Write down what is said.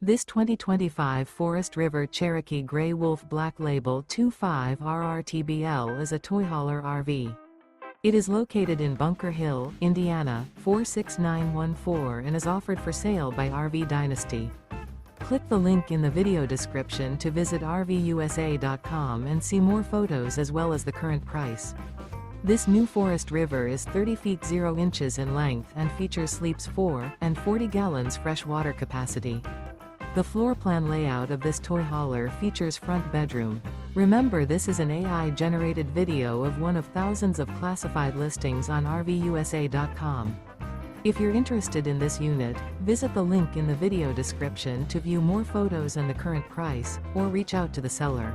This 2025 Forest River Cherokee Grey Wolf Black Label 25 RRTBL is a toy hauler RV. It is located in Bunker Hill, Indiana, 46914 and is offered for sale by RV Dynasty. Click the link in the video description to visit RVUSA.com and see more photos as well as the current price. This new Forest River is 30 feet 0 inches in length and features sleeps 4 and 40 gallons fresh water capacity. The floor plan layout of this toy hauler features front bedroom. Remember, this is an AI-generated video of one of thousands of classified listings on RVUSA.com. If you're interested in this unit, visit the link in the video description to view more photos and the current price, or reach out to the seller.